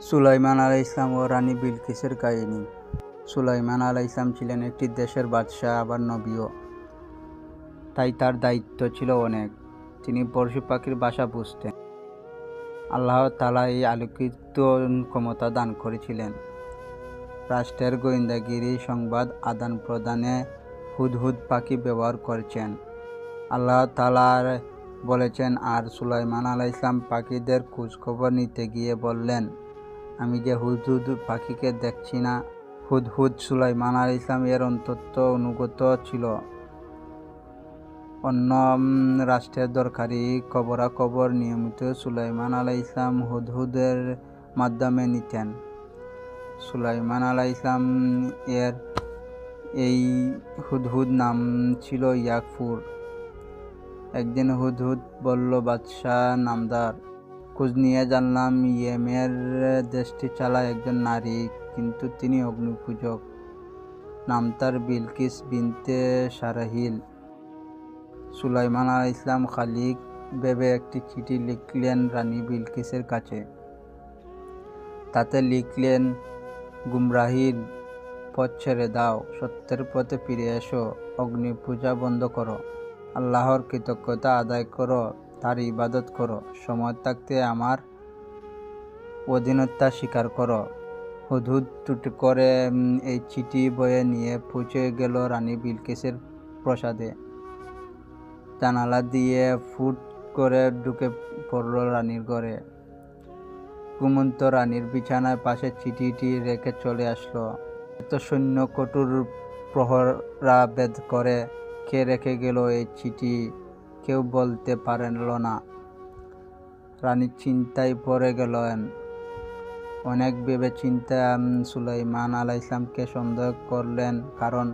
সুলাইমান আলাইহিস-সালাম ও রানী বিলকিসের কাহিনী। সুলাইমান আলাইহিস-সালাম ছিলেন একটি দেশের বাদশাহ, আবার নবীও। তাই তার দায়িত্ব ছিল অনেক। তিনি পশু পাখির বাসা বুঝতেন। আল্লাহ তাআলা এই আলোকিত ক্ষমতা দান করেছিলেন। রাষ্ট্রের গোয়েন্দাগিরি, সংবাদ আদান প্রদানে হুদহুদ পাখি ব্যবহার করেছেন। আল্লাহ তাআলা বলেছেন, আর সুলাইমান আলাইহিস-সালাম পাখিদের খোঁজখবর নিতে গিয়ে বললেন, আমি যে হুদহুদ পাখিকে দেখছি না। হুদহুদ সুলাইমান আলাইহিস-সালাম এর অত্যন্ত অনুগত ছিল। অন্য রাষ্ট্রের দরকারি খবরাখবর নিয়মিত সুলাইমান আলাইহিস-সালাম হুদহুদের মাধ্যমে নিতেন। সুলাইমান আলাইহিস-সালাম এর এই হুদহুদ নাম ছিল ইয়াকুর। একদিন হুদহুদ বলল, বাদশাহ নামদার, খোঁজ নিয়ে জানলাম ইয়েমের দেশটি চালায় একজন নারী, কিন্তু তিনি অগ্নিপূজক। নাম তার বিলকিস বিনতে সারাহিল। সুলাইমান আলাইহিস-সালাম খালিক ভেবে একটি চিঠি লিখলেন রানী বিলকিসের কাছে। তাতে লিখলেন, গুমরাহির পথ ছেড়ে দাও, সত্যের পথে ফিরে এসো, অগ্নিপূজা বন্ধ করো, আল্লাহর কৃতজ্ঞতা আদায় করো, তার ইবাদত করো, সময় থাকতে আমার অধীনতা স্বীকার করো। হুদহুদ টুট করে এই চিঠি বয়ে নিয়ে পৌঁছে গেল রানী বিলকিসের প্রাসাদে। জানালা দিয়ে ফুট করে ঢুকে পড়ল রানীর ঘরে। ঘুমন্ত রানীর বিছানার পাশে চিঠিটি রেখে চলে আসলো। এত সৈন্য কঠোর প্রহরা ভেদ করে কে রেখে গেল এই চিঠি, কেউ বলতে পারল না। রানী চিন্তায় পড়ে গেলেন। অনেক ভেবে চিন্তা সুলাইমান আলাইহিস-সালামকে সন্দেহ করলেন, কারণ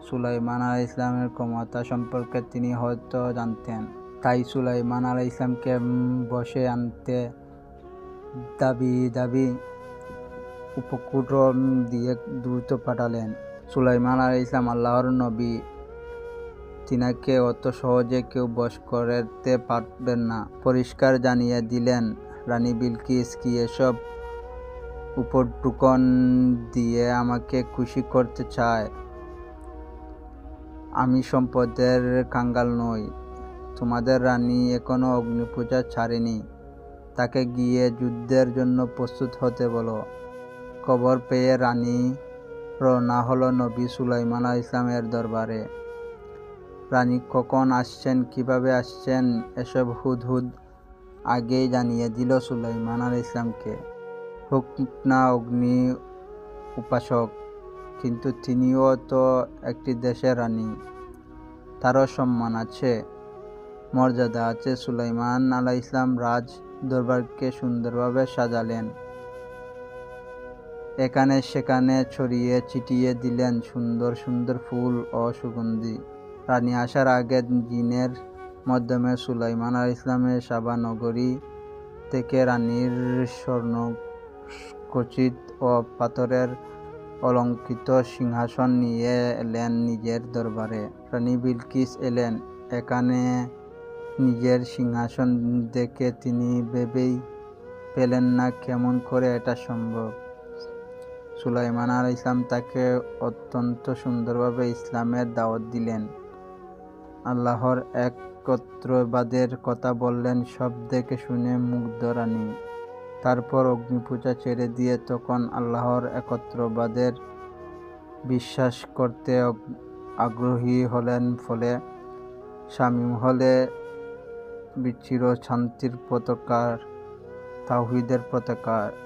সুলাইমান আলাইহিস-সালামের ক্ষমতা সম্পর্কে তিনি হয়তো জানতেন। তাই সুলাইমান আলাইহিস-সালামকে বশে আনতে দাবি উপকুট দিয়ে দ্রুত পাঠালেন। সুলাইমান আলাইহিস-সালাম আল্লাহর নবী, তিনাকে অত সহজে কেউ বশ করতে পারবেন না। পরিষ্কার জানিয়ে দিলেন, রানী বিলকিস কি এসব উপঢৌকন দিয়ে আমাকে খুশি করতে চায়? আমি সম্পদের কাঙ্গাল নই। তোমাদের রানী এখনো অগ্নিপূজা ছাড়েনি, তাকে গিয়ে যুদ্ধের জন্য প্রস্তুত হতে বলো। খবর পেয়ে রানী রওনা হলো নবী সুলাইমান আলাইহিস-সালামের দরবারে। রানী কখন আসছেন, কিভাবে আসছেন, এসব হুদহুদ আগেই জানিয়ে দিল সুলাইমান আলাইহিস-সালামকে। হোক না অগ্নি উপাসক, কিন্তু তিনিও তো একটি দেশের রানী, তারও সম্মান আছে, মর্যাদা আছে। সুলাইমান আলাইহিস-সালাম রাজ দরবারকে সুন্দরভাবে সাজালেন। এখানে সেখানে ছড়িয়ে ছিটিয়ে দিলেন সুন্দর সুন্দর ফুল ও সুগন্ধি। রানী আসার আগে জিনের মাধ্যমে সুলাইমান আলাইহিস-সালামের সাবা নগরী থেকে রানীর স্বর্ণখচিত ও পাথরের অলঙ্কৃত সিংহাসন নিয়ে এলেন নিজের দরবারে। রানী বিলকিস এলেন। এখানে নিজের সিংহাসন দেখে তিনি ভেবেই পেলেন না কেমন করে এটা সম্ভব। সুলাইমান আলাইহিস-সালাম তাকে অত্যন্ত সুন্দরভাবে ইসলামের দাওয়াত দিলেন, আল্লাহর একত্ববাদের কথা বললেন। সব দেখে শুনে মুগ্ধ রানী। তারপর অগ্নিপূজা ছেড়ে দিয়ে তখন আল্লাহর একত্ববাদের বিশ্বাস করতে আগ্রহী হলেন। ফলে শামীম হলে বিচ্ছির শান্তির পতাকা, তাওহীদের পতাকা।